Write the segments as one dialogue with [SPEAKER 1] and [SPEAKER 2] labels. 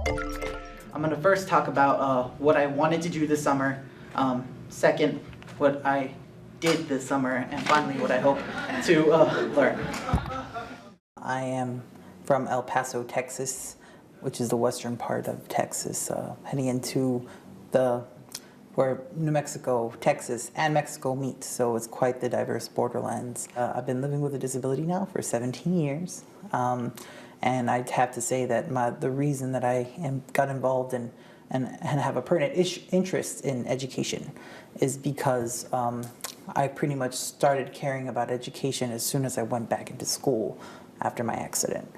[SPEAKER 1] I'm going to first talk about what I wanted to do this summer, second, what I did this summer, and finally, what I hope to learn. I am from El Paso, Texas, which is the western part of Texas, heading into where New Mexico, Texas, and Mexico meet, so it's quite the diverse borderlands. I've been living with a disability now for 17 years, and I'd have to say that the reason that I got involved and have a pertinent interest in education is because I pretty much started caring about education as soon as I went back into school after my accident.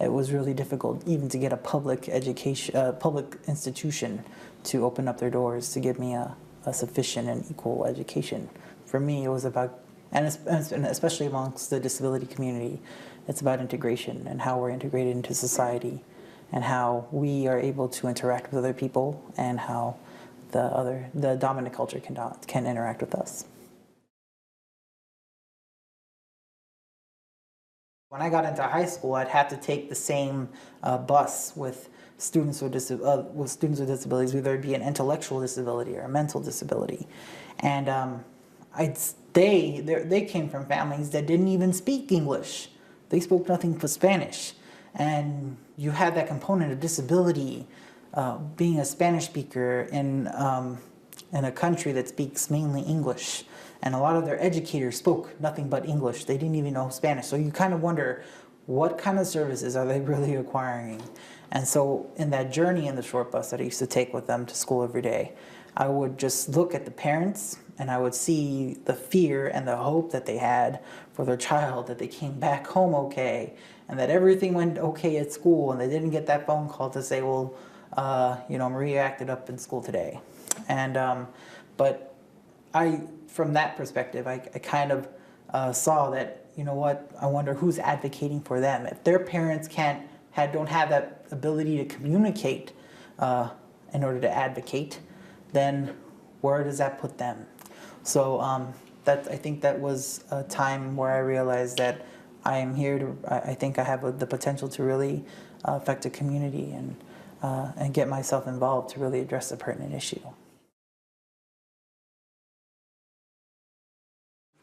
[SPEAKER 1] It was really difficult even to get a public institution to open up their doors to give me a sufficient and equal education. For me, it was about, and especially amongst the disability community, it's about integration and how we're integrated into society and how we are able to interact with other people and how the dominant culture can interact with us. When I got into high school, I'd have to take the same bus with students with disabilities, whether it be an intellectual disability or a mental disability. And they came from families that didn't even speak English. They spoke nothing but Spanish. And you had that component of disability, being a Spanish speaker in a country that speaks mainly English. And a lot of their educators spoke nothing but English. They didn't even know Spanish. So you kind of wonder, what kind of services are they really acquiring? And so in that journey in the short bus that I used to take with them to school every day, I would just look at the parents and I would see the fear and the hope that they had for their child, that they came back home okay, and that everything went okay at school, and they didn't get that phone call to say, well, Maria acted up in school today. And but from that perspective, I kind of saw that, you know what, I wonder who's advocating for them. If their parents don't have that ability to communicate in order to advocate, then where does that put them? So I think that was a time where I realized that I am here I think I have the potential to really affect a community and get myself involved to really address a pertinent issue.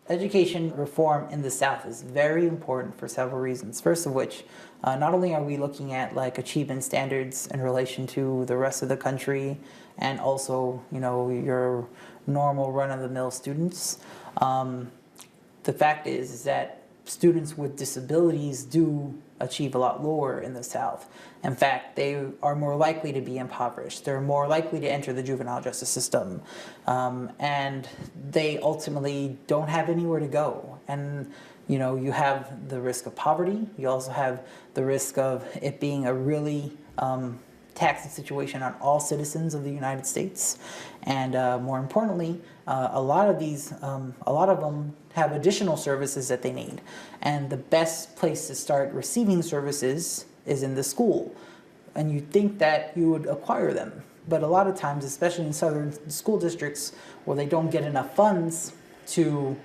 [SPEAKER 1] Education reform in the South is very important for several reasons. First of which, not only are we looking at like achievement standards in relation to the rest of the country and also, your normal run-of-the-mill students, the fact is that students with disabilities do achieve a lot lower in the South. In fact, they are more likely to be impoverished. They're more likely to enter the juvenile justice system. And they ultimately don't have anywhere to go. And you have the risk of poverty. You also have the risk of it being a really taxing situation on all citizens of the United States. And more importantly, a lot of them have additional services that they need. And the best place to start receiving services is in the school. And you'd think that you would acquire them. But a lot of times, especially in southern school districts where they don't get enough funds to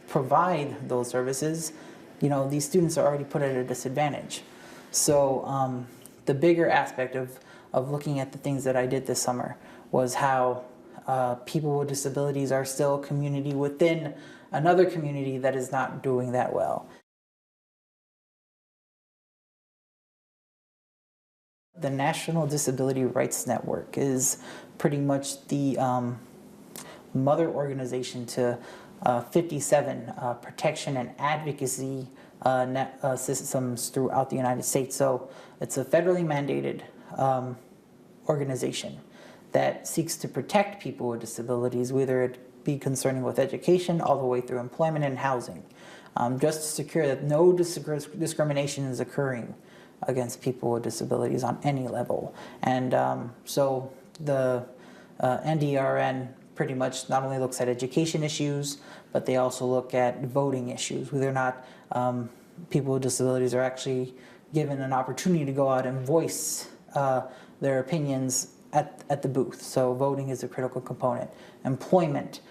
[SPEAKER 1] provide those services, these students are already put at a disadvantage. So the bigger aspect of looking at the things that I did this summer was how people with disabilities are still a community within another community that is not doing that well. The National Disability Rights Network is pretty much the mother organization to 57 protection and advocacy systems throughout the United States. So it's a federally mandated organization that seeks to protect people with disabilities, whether it be concerning with education all the way through employment and housing, just to secure that no discrimination is occurring against people with disabilities on any level. And so the NDRN pretty much not only looks at education issues, but they also look at voting issues, whether or not people with disabilities are actually given an opportunity to go out and voice their opinions at the booth. So voting is a critical component. Employment,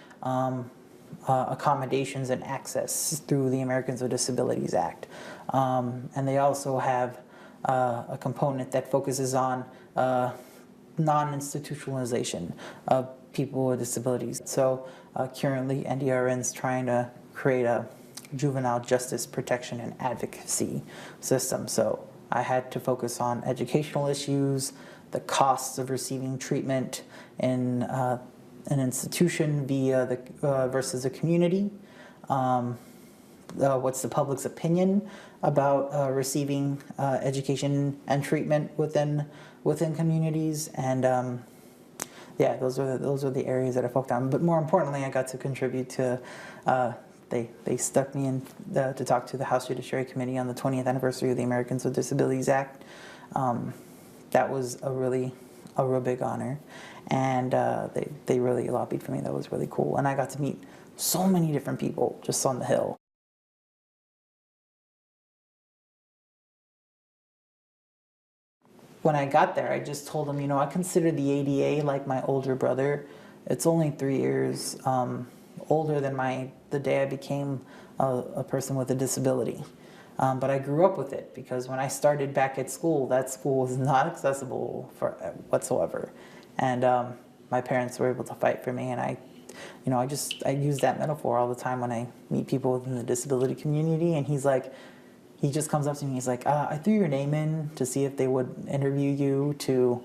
[SPEAKER 1] accommodations and access through the Americans with Disabilities Act. And they also have a component that focuses on non-institutionalization of people with disabilities. So currently NDRN's trying to create a juvenile justice protection and advocacy system. So I had to focus on educational issues, the costs of receiving treatment in an institution via the versus a community. What's the public's opinion about receiving education and treatment within communities, and yeah, those are the areas that I focused on. But more importantly, I got to contribute to. They stuck me in to talk to the House Judiciary Committee on the 20th anniversary of the Americans with Disabilities Act. That was a real big honor, and they really lobbied for me. That was really cool, and I got to meet so many different people just on the Hill. When I got there, I just told them, I consider the ADA like my older brother. It's only 3 years older than the day I became a person with a disability. But I grew up with it because when I started back at school, that school was not accessible whatsoever. And my parents were able to fight for me, and I use that metaphor all the time when I meet people within the disability community, and he just comes up to me, he's like, I threw your name in to see if they would interview you to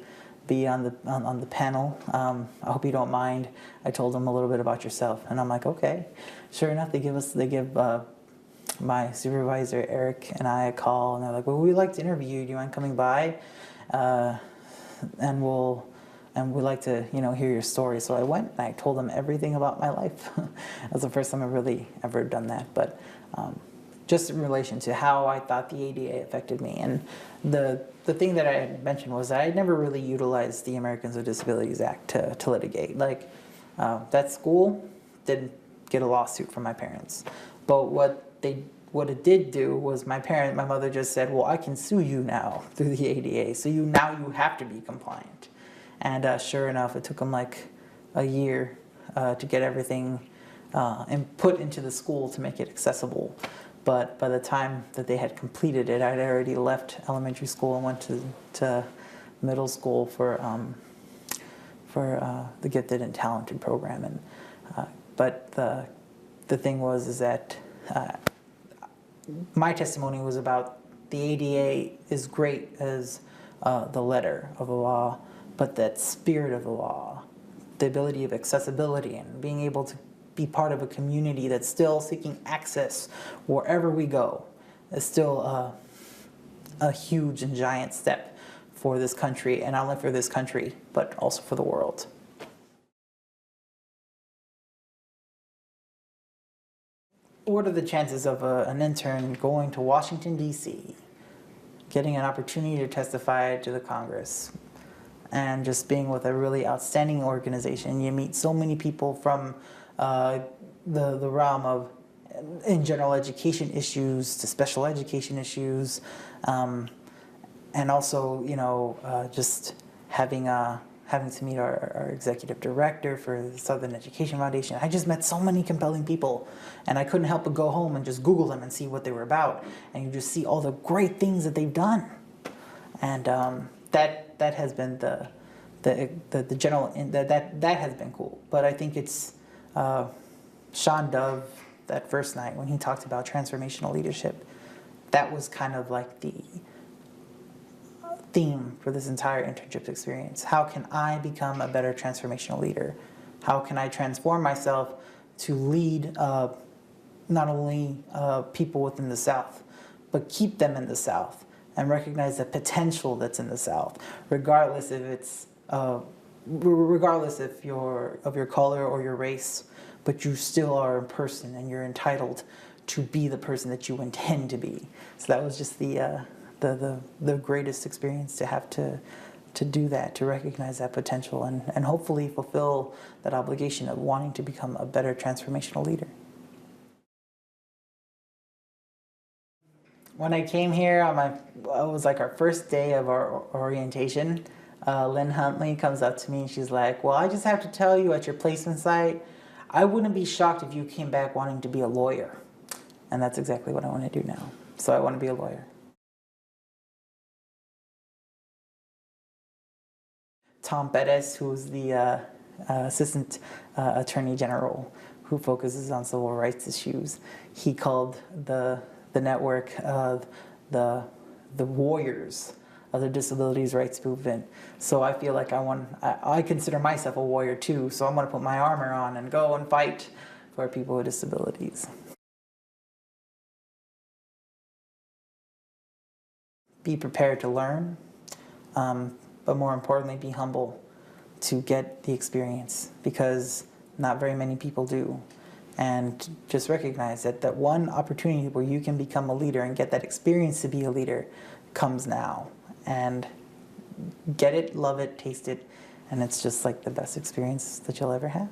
[SPEAKER 1] be on the panel. I hope you don't mind. I told them a little bit about yourself, and I'm like, okay. Sure enough, they give my supervisor Eric and I a call, and they're like, well, we'd like to interview you. Do you mind coming by? And we'd like to hear your story. So I went and I told them everything about my life. That's the first time I've really ever done that. But just in relation to how I thought the ADA affected me. And the thing that I had mentioned was that I never really utilized the Americans with Disabilities Act to litigate. Like, that school didn't get a lawsuit from my parents. But what it did do was my mother just said, well, I can sue you now through the ADA, so now you have to be compliant. And sure enough, it took them like a year to get everything put into the school to make it accessible. But by the time that they had completed it, I'd already left elementary school and went to middle school for the Gifted and Talented program. And but the thing is that my testimony was about the ADA is great as the letter of the law, but that spirit of the law, the ability of accessibility and being able to be part of a community that's still seeking access wherever we go is still a huge and giant step for this country, and not only for this country, but also for the world. What are the chances of an intern going to Washington, D.C., getting an opportunity to testify to the Congress, and just being with a really outstanding organization? You meet so many people from the realm of in general education issues to special education issues, and also just having to meet our executive director for the Southern Education Foundation. I just met so many compelling people, and I couldn't help but go home and just Google them and see what they were about, and you just see all the great things that they've done, and that has been the general that has been cool. But I think it's Sean Dove, that first night when he talked about transformational leadership, that was kind of like the theme for this entire internship experience. How can I become a better transformational leader? How can I transform myself to lead not only people within the South, but keep them in the South and recognize the potential that's in the South, regardless if it's regardless if you're of your color or your race, but you still are a person and you're entitled to be the person that you intend to be. So that was just the greatest experience to have to do that, to recognize that potential and hopefully fulfill that obligation of wanting to become a better transformational leader. When I came here, it was like our first day of our orientation. Lynn Huntley comes up to me and she's like, well, I just have to tell you, at your placement site, I wouldn't be shocked if you came back wanting to be a lawyer. And that's exactly what I want to do now. So I want to be a lawyer. Tom Perez, who's the Assistant Attorney General who focuses on civil rights issues. He called the network the warriors of the disabilities rights movement. So I feel like I consider myself a warrior too, so I'm going to put my armor on and go and fight for people with disabilities. Be prepared to learn, but more importantly, be humble to get the experience, because not very many people do. And just recognize that one opportunity where you can become a leader and get that experience to be a leader comes now. And get it, love it, taste it, and it's just like the best experience that you'll ever have.